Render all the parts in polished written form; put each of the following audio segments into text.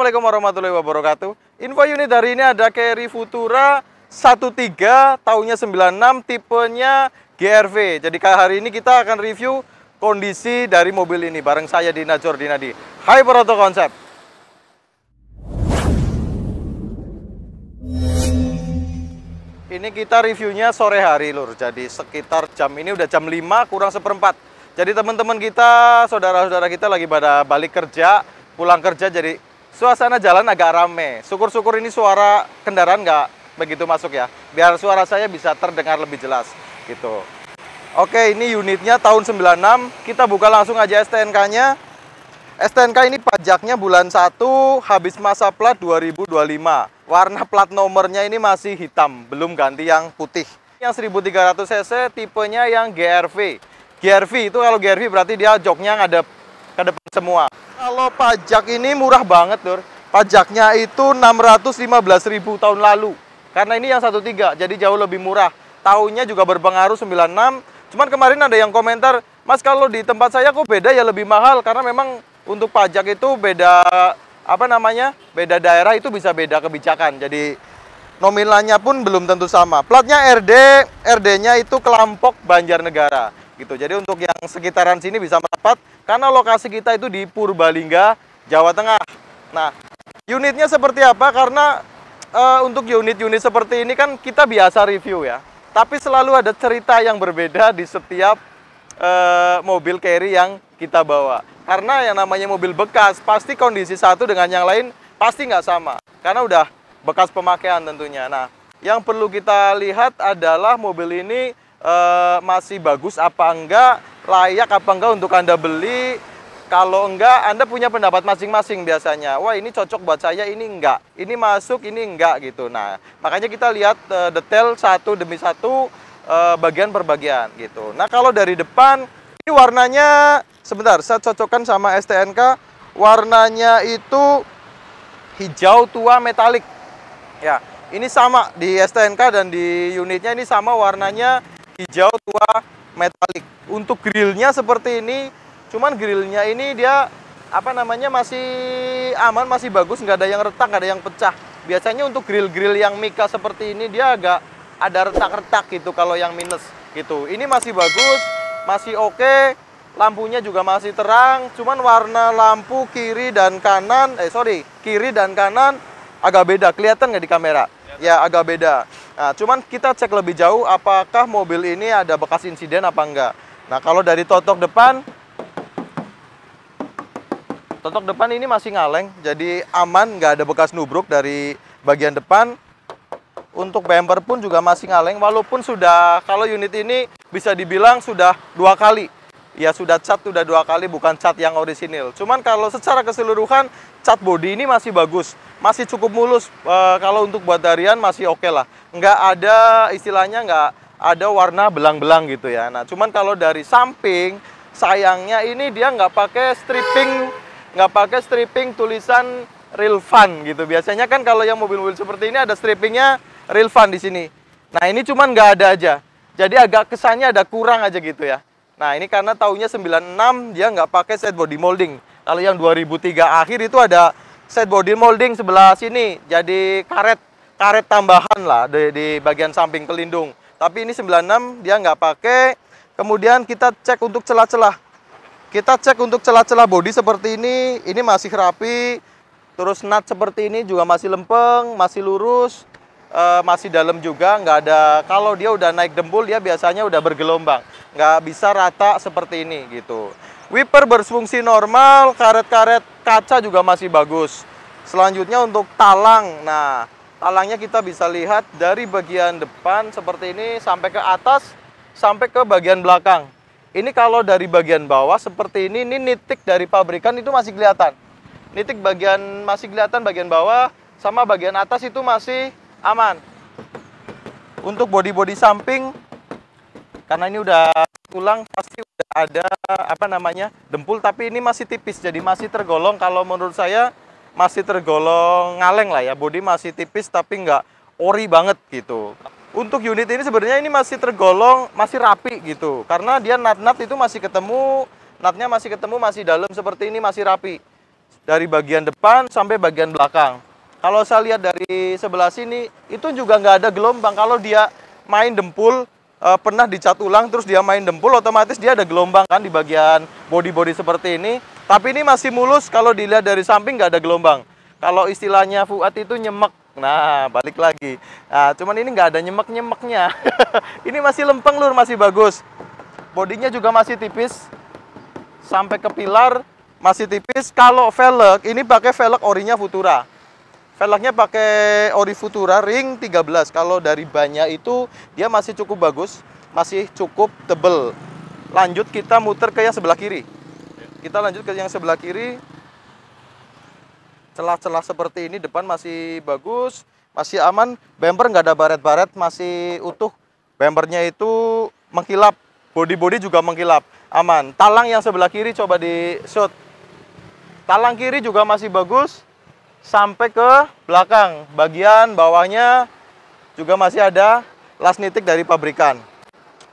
Assalamualaikum warahmatullahi wabarakatuh. Info unit hari ini ada Carry Futura 13 tahunnya 96, tipenya GRV. Jadi hari ini kita akan review kondisi dari mobil ini bareng saya Dina Jordinadi. Hai Proto Konsep. Ini kita reviewnya sore hari lur. Jadi sekitar jam ini udah jam 5 kurang seperempat. Jadi teman-teman kita, saudara-saudara kita lagi pada balik kerja, pulang kerja, jadi suasana jalan agak rame. Syukur-syukur ini suara kendaraan nggak begitu masuk ya. Biar suara saya bisa terdengar lebih jelas gitu. Oke, ini unitnya tahun 96. Kita buka langsung aja STNK-nya. STNK ini pajaknya bulan 1, habis masa plat 2025. Warna plat nomornya ini masih hitam, belum ganti yang putih. Yang 1300 cc, tipenya yang GRV. GRV itu kalau GRV berarti dia joknya ngadep ke depan semua. Kalau pajak ini murah banget, Lur. Pajaknya itu 615.000 tahun lalu. Karena ini yang 13, jadi jauh lebih murah. Tahunnya juga berpengaruh 96. Cuman kemarin ada yang komentar, Mas kalau di tempat saya kok beda ya lebih mahal. Karena memang untuk pajak itu beda, beda daerah itu bisa beda kebijakan. Jadi nominalnya pun belum tentu sama. Platnya RD-nya itu Kelampok Banjarnegara. Gitu. Jadi untuk yang sekitaran sini bisa merapat. Karena lokasi kita itu di Purbalingga, Jawa Tengah. Nah, unitnya seperti apa? Karena untuk unit-unit seperti ini kan kita biasa review ya. Tapi selalu ada cerita yang berbeda di setiap mobil carry yang kita bawa. Karena yang namanya mobil bekas, pasti kondisi satu dengan yang lain pasti nggak sama. Karena udah bekas pemakaian tentunya. Nah, yang perlu kita lihat adalah mobil ini masih bagus apa enggak, layak apa enggak untuk Anda beli. Kalau enggak, Anda punya pendapat masing-masing biasanya. Wah, ini cocok buat saya, ini enggak. Ini masuk, ini enggak gitu. Nah, makanya kita lihat detail satu demi satu, bagian per bagian gitu. Nah, kalau dari depan, ini warnanya, sebentar, saya cocokkan sama STNK. Warnanya itu hijau tua metalik. Ya, ini sama di STNK dan di unitnya ini sama warnanya hijau tua metalik. Untuk grillnya seperti ini, cuman grillnya ini dia masih aman, masih bagus, nggak ada yang retak, nggak ada yang pecah. Biasanya untuk grill-grill yang Mika seperti ini dia agak ada retak-retak gitu kalau yang minus gitu. Ini masih bagus, masih oke. Lampunya juga masih terang, cuman warna lampu kiri dan kanan, kiri dan kanan agak beda. Kelihatan nggak di kamera? Ya, agak beda. Nah, cuman kita cek lebih jauh apakah mobil ini ada bekas insiden apa enggak. Nah, kalau dari totok depan ini masih ngaleng, jadi aman, nggak ada bekas nubruk dari bagian depan. Untuk bumper pun juga masih ngaleng, walaupun sudah, kalau unit ini bisa dibilang sudah 2 kali. Ya sudah cat, sudah 2 kali, bukan cat yang orisinil. Cuman kalau secara keseluruhan, cat body ini masih bagus. Masih cukup mulus, kalau untuk buat harian masih oke lah. Nggak ada, istilahnya nggak ada warna belang-belang gitu ya. Nah, cuman kalau dari samping, sayangnya ini dia nggak pakai stripping tulisan Real Fun gitu. Biasanya kan kalau yang mobil-mobil seperti ini ada strippingnya Real Fun di sini. Nah, ini cuman nggak ada aja. Jadi agak kesannya ada kurang aja gitu ya. Nah, ini karena tahunnya 96 dia nggak pakai set body molding. Kalau yang 2003 akhir itu ada set body molding sebelah sini. Jadi karet tambahan lah di bagian samping pelindung. Tapi ini 96 dia nggak pakai. Kemudian kita cek untuk celah-celah. Kita cek untuk celah-celah body seperti ini masih rapi. Terus nut seperti ini juga masih lempeng, masih lurus. Masih dalam juga, nggak ada. Kalau dia udah naik dempul dia biasanya udah bergelombang, nggak bisa rata seperti ini gitu. Wiper berfungsi normal, karet-karet kaca juga masih bagus. Selanjutnya untuk talang. Nah, talangnya kita bisa lihat dari bagian depan seperti ini sampai ke atas, sampai ke bagian belakang. Ini kalau dari bagian bawah seperti ini nitik dari pabrikan itu masih kelihatan. Nitik masih kelihatan bagian bawah, sama bagian atas itu masih aman. Untuk bodi-bodi samping, karena ini udah tulang, pasti udah ada dempul, tapi ini masih tipis, jadi masih tergolong, kalau menurut saya masih tergolong ngaleng lah ya. Bodi masih tipis tapi nggak ori banget gitu. Untuk unit ini sebenarnya ini masih tergolong masih rapi gitu, karena dia nut itu masih ketemu, nutnya masih ketemu, masih dalam seperti ini, masih rapi. dari bagian depan sampai bagian belakang. Kalau saya lihat dari sebelah sini, itu juga nggak ada gelombang. Kalau dia main dempul, pernah dicat ulang, terus dia main dempul, otomatis dia ada gelombang kan di bagian body-body seperti ini. Tapi ini masih mulus, kalau dilihat dari samping nggak ada gelombang. Kalau istilahnya Fuad itu nyemek. Nah, balik lagi. Nah, cuman ini nggak ada nyemek-nyemeknya. Ini masih lempeng lur, masih bagus. Bodinya juga masih tipis. Sampai ke pilar, masih tipis. Kalau velg, ini pakai velg orinya Futura. Velgnya pakai ori Futura ring 13. Kalau dari bannya itu dia masih cukup bagus, masih cukup tebel. Lanjut kita muter ke yang sebelah kiri. Kita lanjut ke yang sebelah kiri. Celah-celah seperti ini depan masih bagus, masih aman. Bumper nggak ada baret-baret, masih utuh. Bumpernya itu mengkilap, body-body juga mengkilap, aman. Talang yang sebelah kiri coba di shoot. Talang kiri juga masih bagus. Sampai ke belakang, bagian bawahnya juga masih ada las nitik dari pabrikan.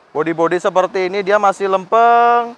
Body-body seperti ini dia masih lempeng,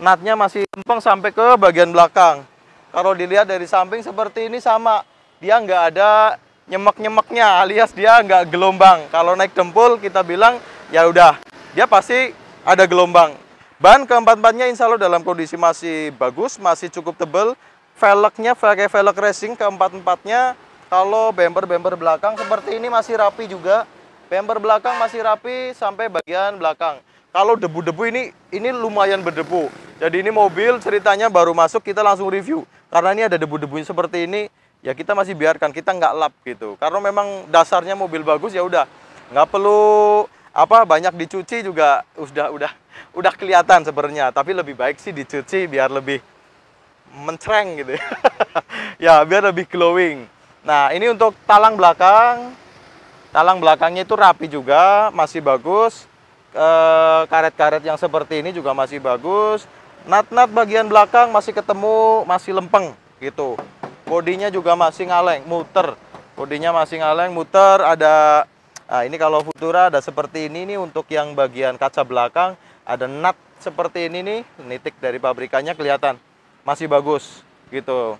natnya masih lempeng sampai ke bagian belakang. Kalau dilihat dari samping seperti ini sama, dia nggak ada nyemek-nyemeknya, alias dia nggak gelombang. Kalau naik dempul kita bilang ya udah, dia pasti ada gelombang. Ban keempat-empatnya insya Allah dalam kondisi masih bagus, masih cukup tebal. Velgnya pakai velg racing keempat-empatnya. Kalau bumper belakang seperti ini masih rapi juga. Bumper belakang masih rapi sampai bagian belakang. Kalau debu-debu ini lumayan berdebu. Jadi ini mobil ceritanya baru masuk kita langsung review. Karena ini ada debu-debunya seperti ini, ya kita masih biarkan, kita nggak lap gitu. Karena memang dasarnya mobil bagus ya udah, nggak perlu banyak dicuci juga udah kelihatan sebenarnya. Tapi lebih baik sih dicuci biar lebih mencereng gitu ya, biar lebih glowing. Nah, ini untuk talang belakang. Talang belakangnya itu rapi juga, masih bagus. Karet-karet yang seperti ini juga masih bagus. Nat-nat bagian belakang masih ketemu, masih lempeng gitu. Bodinya juga masih ngaleng, muter. Bodinya masih ngaleng, muter. Ada, nah ini kalau Futura ada seperti ini nih untuk yang bagian kaca belakang. Ada nut seperti ini nih, nitik dari pabrikannya kelihatan. Masih bagus gitu.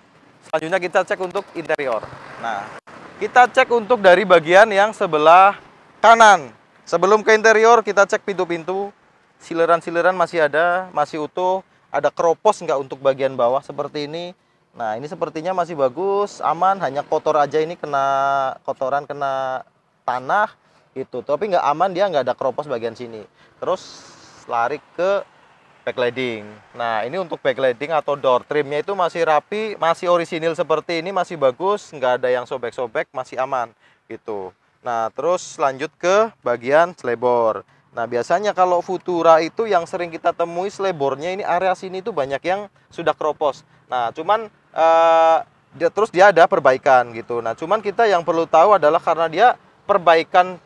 Selanjutnya kita cek untuk interior. Nah, kita cek untuk dari bagian yang sebelah kanan. Sebelum ke interior kita cek pintu-pintu. Sileran-sileran masih ada, masih utuh. Ada keropos nggak untuk bagian bawah seperti ini. Nah, ini sepertinya masih bagus, aman. Hanya kotor aja, ini kena kotoran, kena tanah gitu. Tapi nggak aman, dia nggak ada keropos bagian sini. Terus lari ke backlighting. Nah, ini untuk backlighting atau door trimnya itu masih rapi, masih orisinil seperti ini, masih bagus, nggak ada yang sobek-sobek, masih aman gitu. Nah, terus lanjut ke bagian slebor. Nah, biasanya kalau Futura itu yang sering kita temui slebornya ini area sini itu banyak yang sudah keropos. Nah, cuman terus dia ada perbaikan gitu. Nah, cuman kita yang perlu tahu adalah karena dia perbaikan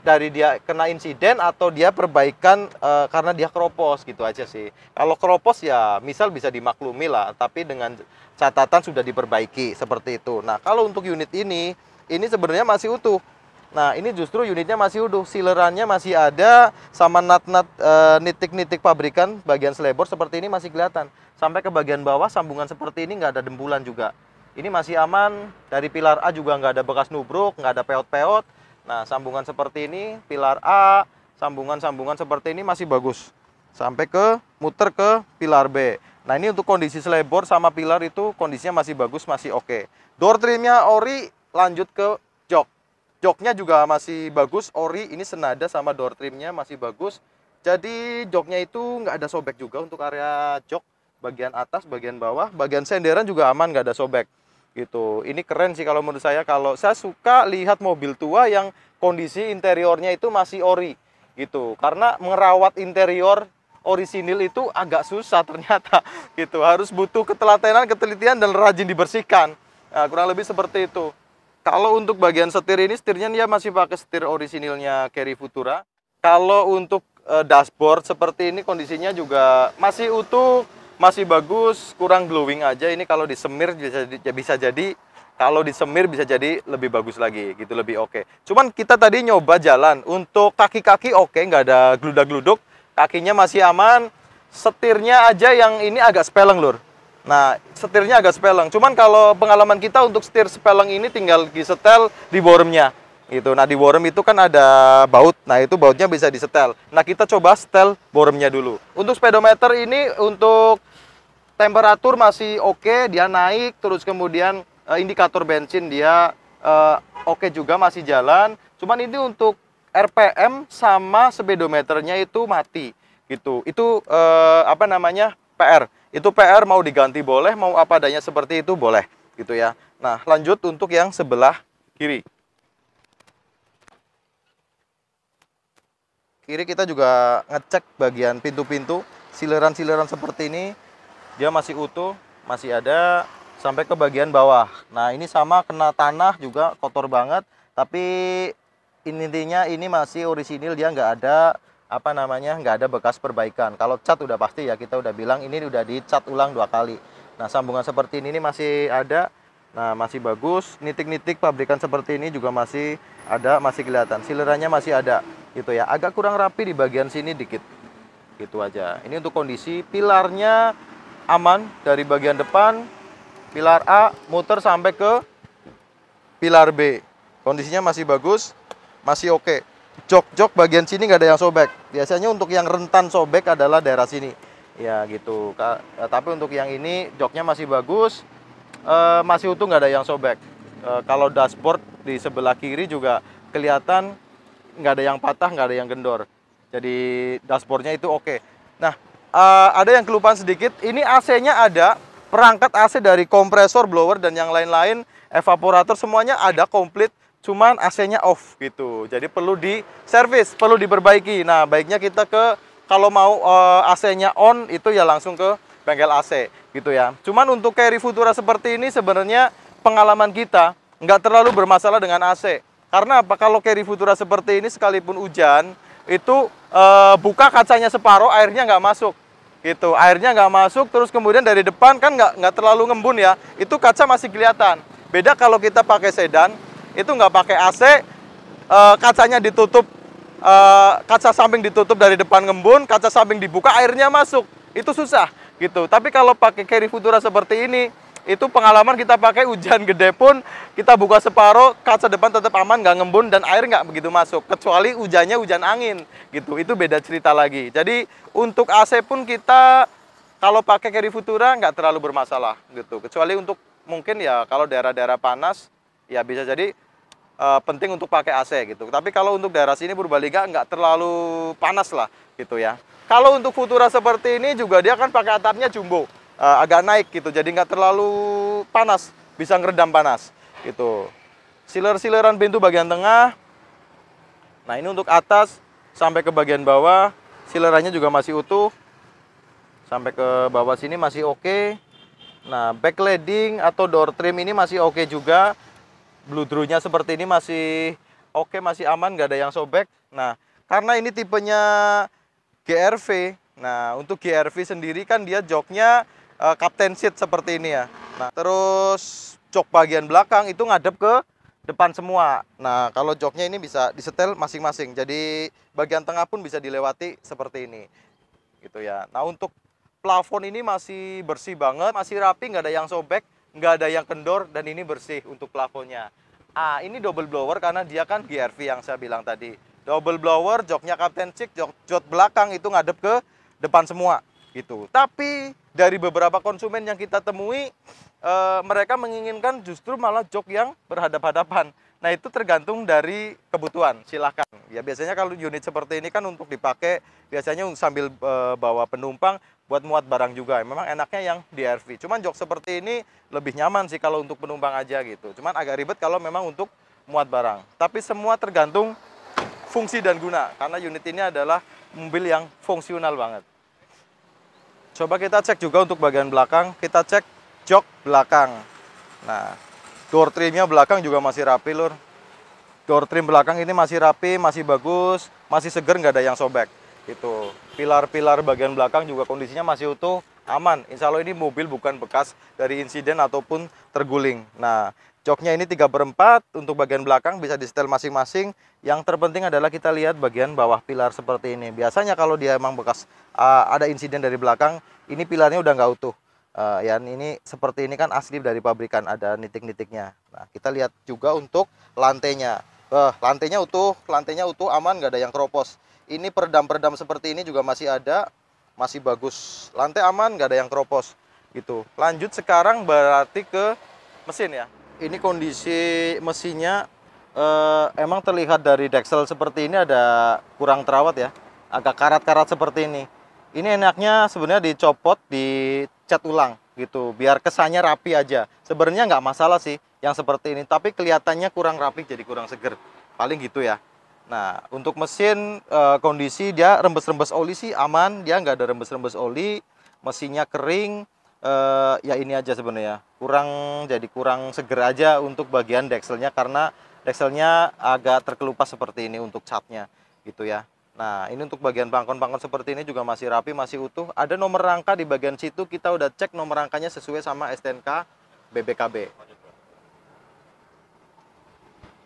dari dia kena insiden atau dia perbaikan karena dia keropos gitu aja sih. Kalau keropos ya misal bisa dimaklumi lah, tapi dengan catatan sudah diperbaiki seperti itu. Nah, kalau untuk unit ini sebenarnya masih utuh. Nah, ini justru unitnya masih utuh, silerannya masih ada, sama nut-nut nitik-nitik pabrikan bagian slebor seperti ini masih kelihatan. Sampai ke bagian bawah sambungan seperti ini nggak ada dembulan juga. Ini masih aman, dari pilar A juga nggak ada bekas nubruk, nggak ada peot-peot. Nah, sambungan seperti ini, pilar A, sambungan-sambungan seperti ini masih bagus. Sampai ke muter ke pilar B. Nah, ini untuk kondisi slebor sama pilar itu kondisinya masih bagus, masih oke. Door trimnya ori, lanjut ke jok. Joknya juga masih bagus, ori, ini senada sama door trimnya masih bagus. Jadi joknya itu nggak ada sobek juga untuk area jok. Bagian atas, bagian bawah, bagian senderan juga aman, nggak ada sobek. Gitu. Ini keren sih kalau menurut saya. Kalau saya suka lihat mobil tua yang kondisi interiornya itu masih ori gitu. Karena merawat interior orisinil itu agak susah ternyata gitu. Harus butuh ketelatenan, ketelitian dan rajin dibersihkan. Nah, kurang lebih seperti itu. Kalau untuk bagian setir ini, setirnya dia masih pakai setir orisinilnya Carry Futura. Kalau untuk dashboard seperti ini kondisinya juga masih utuh, masih bagus, kurang glowing aja. Ini kalau disemir bisa jadi kalau disemir bisa jadi lebih bagus lagi gitu, lebih oke. Cuman kita tadi nyoba jalan untuk kaki-kaki oke, nggak ada gludak-gluduk, kakinya masih aman. Setirnya aja yang ini agak speleng lur. Nah, setirnya agak sepeleng. Cuman kalau pengalaman kita untuk setir sepeleng ini tinggal disetel di boremnya. Gitu. Nah, di borem itu kan ada baut. Nah, itu bautnya bisa disetel. Nah, kita coba setel boremnya dulu. Untuk speedometer ini untuk temperatur masih oke, dia naik. Terus kemudian indikator bensin dia oke juga, masih jalan. Cuman ini untuk RPM sama speedometernya itu mati. Gitu. Itu apa namanya? PR. Itu PR mau diganti boleh, mau apa adanya seperti itu boleh, gitu ya. Nah, lanjut untuk yang sebelah kiri. Kiri kita juga ngecek bagian pintu-pintu, sileran-sileran seperti ini, dia masih utuh, masih ada sampai ke bagian bawah. Nah, ini sama kena tanah juga kotor banget, tapi intinya ini masih orisinil, dia nggak ada apa namanya, nggak ada bekas perbaikan. Kalau cat udah pasti ya, kita udah bilang ini udah dicat ulang 2 kali. Nah, sambungan seperti ini masih ada. Nah, masih bagus. Nitik-nitik pabrikan seperti ini juga masih ada, masih kelihatan. Silerannya masih ada gitu ya. Agak kurang rapi di bagian sini dikit. Gitu aja. Ini untuk kondisi pilarnya aman dari bagian depan, pilar A muter sampai ke pilar B. Kondisinya masih bagus, masih oke. Jok-jok bagian sini nggak ada yang sobek. Biasanya untuk yang rentan sobek adalah daerah sini. Ya gitu. Tapi untuk yang ini joknya masih bagus, masih utuh, nggak ada yang sobek. Kalau dashboard di sebelah kiri juga kelihatan nggak ada yang patah, nggak ada yang kendor. Jadi dashboardnya itu oke. Nah, ada yang kelupaan sedikit. Ini AC-nya ada, perangkat AC dari kompresor, blower dan yang lain-lain, evaporator semuanya ada komplit. Cuman AC-nya off gitu. Jadi perlu di-servis, perlu diperbaiki. Nah, baiknya kita kalau mau AC-nya on, itu ya langsung ke bengkel AC gitu ya. Cuman untuk Carry Futura seperti ini sebenarnya pengalaman kita nggak terlalu bermasalah dengan AC. Karena apa? Kalau Carry Futura seperti ini sekalipun hujan, itu buka kacanya separuh, airnya nggak masuk. Gitu. Airnya nggak masuk, terus kemudian dari depan kan nggak terlalu ngembun ya. Itu kaca masih kelihatan. Beda kalau kita pakai sedan, itu nggak pakai AC, kacanya ditutup, kaca samping ditutup dari depan ngembun, kaca samping dibuka, airnya masuk, itu susah gitu. Tapi kalau pakai Carry Futura seperti ini, itu pengalaman kita pakai hujan gede pun, kita buka separuh, kaca depan tetap aman, nggak ngembun, dan air nggak begitu masuk, kecuali hujannya hujan angin gitu, itu beda cerita lagi. Jadi untuk AC pun kita kalau pakai Carry Futura nggak terlalu bermasalah gitu, kecuali untuk mungkin ya kalau daerah-daerah panas, ya bisa jadi penting untuk pakai AC gitu. Tapi kalau untuk daerah sini Purbalingga nggak terlalu panas lah gitu ya. Kalau untuk Futura seperti ini juga dia kan pakai atapnya jumbo, agak naik gitu, jadi nggak terlalu panas, bisa ngeredam panas gitu. Siler-sileran pintu bagian tengah. Nah, ini untuk atas sampai ke bagian bawah, silerannya juga masih utuh. Sampai ke bawah sini masih oke. Nah, backlighting atau door trim ini masih oke juga. Bludrunya seperti ini masih oke, masih aman, nggak ada yang sobek. Nah, karena ini tipenya GRV. Nah, untuk GRV sendiri kan dia joknya captain seat seperti ini ya. Nah, terus jok bagian belakang itu ngadep ke depan semua. Nah, kalau joknya ini bisa disetel masing-masing. Jadi bagian tengah pun bisa dilewati seperti ini. Gitu ya. Nah, untuk plafon ini masih bersih banget, masih rapi, nggak ada yang sobek, nggak ada yang kendor, dan ini bersih untuk plafonnya. Ini double blower karena dia kan GRV yang saya bilang tadi. Double blower, joknya Captain Chick, jok belakang itu ngadep ke depan semua gitu. Tapi dari beberapa konsumen yang kita temui, mereka menginginkan justru malah jok yang berhadap-hadapan. Nah, itu tergantung dari kebutuhan, silahkan. Ya biasanya kalau unit seperti ini kan untuk dipakai biasanya sambil bawa penumpang, buat muat barang juga. Memang enaknya yang DRV. Cuman jok seperti ini lebih nyaman sih kalau untuk penumpang aja gitu. Cuman agak ribet kalau memang untuk muat barang. Tapi semua tergantung fungsi dan guna. Karena unit ini adalah mobil yang fungsional banget. Coba kita cek juga untuk bagian belakang. Kita cek jok belakang. Nah, door trimnya belakang juga masih rapi, lur. Door trim belakang ini masih rapi, masih bagus, masih seger, nggak ada yang sobek. Itu pilar-pilar bagian belakang juga kondisinya masih utuh, aman. Insya Allah ini mobil bukan bekas dari insiden ataupun terguling. Nah, joknya ini 3/4 untuk bagian belakang bisa di setel masing-masing. Yang terpenting adalah kita lihat bagian bawah pilar seperti ini. Biasanya kalau dia emang bekas ada insiden dari belakang, ini pilarnya udah nggak utuh. Ya ini seperti ini kan asli dari pabrikan, ada nitik-nitiknya. Nah, kita lihat juga untuk lantainya. Lantainya utuh, aman, nggak ada yang keropos. Ini peredam-peredam seperti ini juga masih ada, masih bagus. Lantai aman, nggak ada yang keropos gitu. Lanjut sekarang berarti ke mesin ya. Ini kondisi mesinnya emang terlihat dari deksel seperti ini ada kurang terawat ya, agak karat-karat seperti ini. Ini enaknya sebenarnya dicopot, dicat ulang gitu, biar kesannya rapi aja. Sebenarnya nggak masalah sih yang seperti ini, tapi kelihatannya kurang rapi, jadi kurang seger. Paling gitu ya. Nah, untuk mesin kondisi dia rembes-rembes oli sih aman, dia nggak ada rembes-rembes oli. Mesinnya kering, ya ini aja sebenarnya. Jadi kurang seger aja untuk bagian dekselnya, karena dekselnya agak terkelupas seperti ini untuk catnya gitu ya. Nah, ini untuk bagian bangkon-bangkon seperti ini juga masih rapi, masih utuh. Ada nomor rangka di bagian situ, kita udah cek nomor rangkanya sesuai sama STNK BBKB.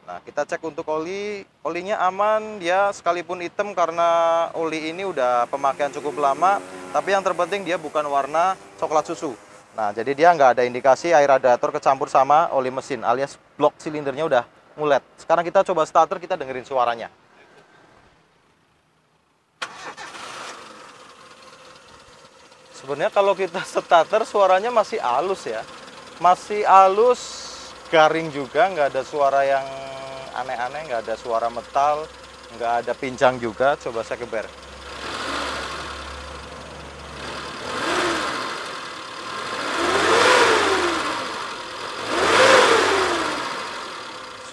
Nah, kita cek untuk oli, olinya aman, dia sekalipun hitam karena oli ini udah pemakaian cukup lama, tapi yang terpenting dia bukan warna coklat susu. Nah, jadi dia nggak ada indikasi air radiator kecampur sama oli mesin, alias blok silindernya udah ngulet. Sekarang kita coba starter, kita dengerin suaranya. Sebenarnya kalau kita starter suaranya masih halus ya, masih halus, garing juga, nggak ada suara yang aneh-aneh, nggak ada suara metal, nggak ada pincang juga. Coba saya geber.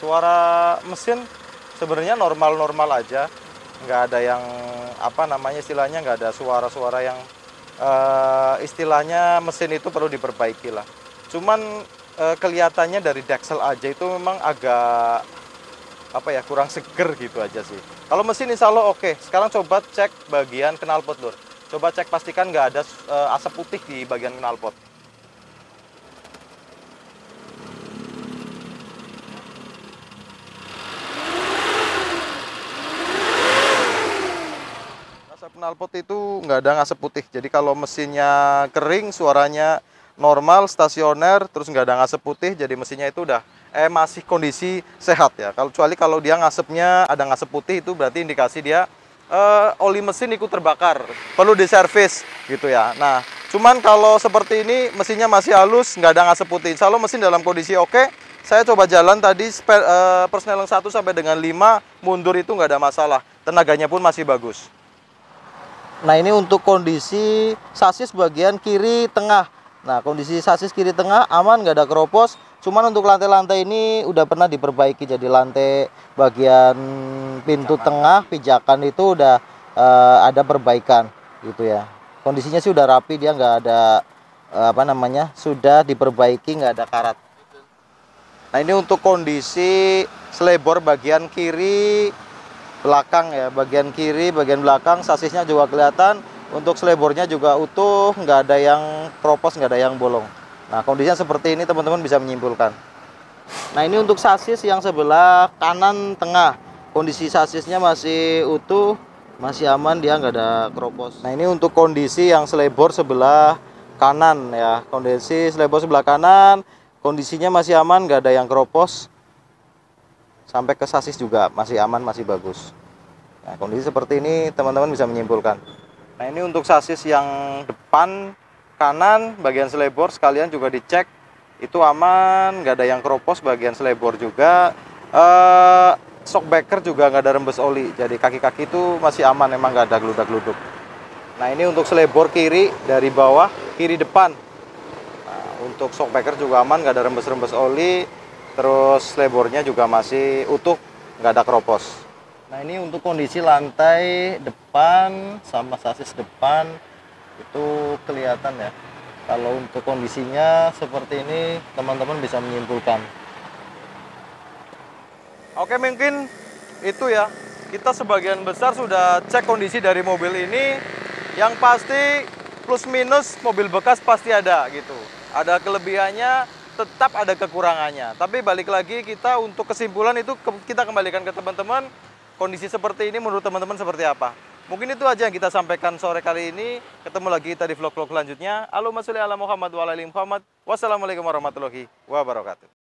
Suara mesin sebenarnya normal-normal aja, nggak ada yang apa namanya istilahnya, nggak ada suara-suara yang istilahnya mesin itu perlu diperbaiki lah. Cuman kelihatannya dari deksel aja itu memang agak apa ya, kurang seger gitu aja sih. Kalau mesin insya Allah oke. Sekarang coba cek bagian knalpot lur. Coba cek pastikan nggak ada asap putih di bagian knalpot. Asap knalpot itu nggak ada asap putih. Jadi kalau mesinnya kering, suaranya normal, stasioner, terus nggak ada asap putih, jadi mesinnya itu udah masih kondisi sehat ya. Kecuali kalau dia ngasepnya ada asap putih, itu berarti indikasi dia oli mesin ikut terbakar, perlu diservis gitu ya. Nah, cuman kalau seperti ini mesinnya masih halus, nggak ada asap putih, insya Allah mesin dalam kondisi oke. Saya coba jalan tadi persneling 1 sampai dengan 5 mundur itu nggak ada masalah, tenaganya pun masih bagus. Nah, ini untuk kondisi sasis bagian kiri tengah. Nah, kondisi sasis kiri tengah aman, nggak ada keropos. Cuman untuk lantai-lantai ini udah pernah diperbaiki. Jadi lantai bagian pintu tengah, pijakan itu udah ada perbaikan gitu ya. Kondisinya sih udah rapi, dia nggak ada apa namanya, sudah diperbaiki, nggak ada karat. Nah, ini untuk kondisi selebor bagian kiri belakang ya, bagian kiri, bagian belakang sasisnya juga kelihatan. Untuk selebornya juga utuh, nggak ada yang keropos, nggak ada yang bolong. Nah, kondisinya seperti ini teman-teman bisa menyimpulkan. Nah, ini untuk sasis yang sebelah kanan tengah. Kondisi sasisnya masih utuh, masih aman, dia nggak ada keropos. Nah, ini untuk kondisi yang selebor sebelah kanan ya. Kondisi selebor sebelah kanan, kondisinya masih aman, nggak ada yang keropos. Sampai ke sasis juga masih aman, masih bagus. Nah, kondisi seperti ini teman-teman bisa menyimpulkan. Nah, ini untuk sasis yang depan kanan bagian selebor sekalian juga dicek, itu aman, nggak ada yang keropos bagian selebor juga. Shockbreaker juga nggak ada rembes oli, jadi kaki-kaki itu masih aman, emang nggak ada geludak-geluduk. Nah, ini untuk selebor kiri dari bawah kiri depan. Nah, untuk shockbreaker juga aman, nggak ada rembes-rembes oli, terus selebornya juga masih utuh, nggak ada keropos. Nah, ini untuk kondisi lantai depan sama sasis depan itu kelihatan ya. Kalau untuk kondisinya seperti ini teman-teman bisa menyimpulkan. Oke, mungkin itu ya. Kita sebagian besar sudah cek kondisi dari mobil ini. Yang pasti plus minus mobil bekas pasti ada gitu. Ada kelebihannya, tetap ada kekurangannya. Tapi balik lagi kita untuk kesimpulan itu kita kembalikan ke teman-teman. Kondisi seperti ini menurut teman-teman seperti apa? Mungkin itu aja yang kita sampaikan sore kali ini. Ketemu lagi kita di vlog-vlog selanjutnya. Allahumma sholli ala Muhammad wa ala ali Muhammad. Wassalamualaikum warahmatullahi wabarakatuh.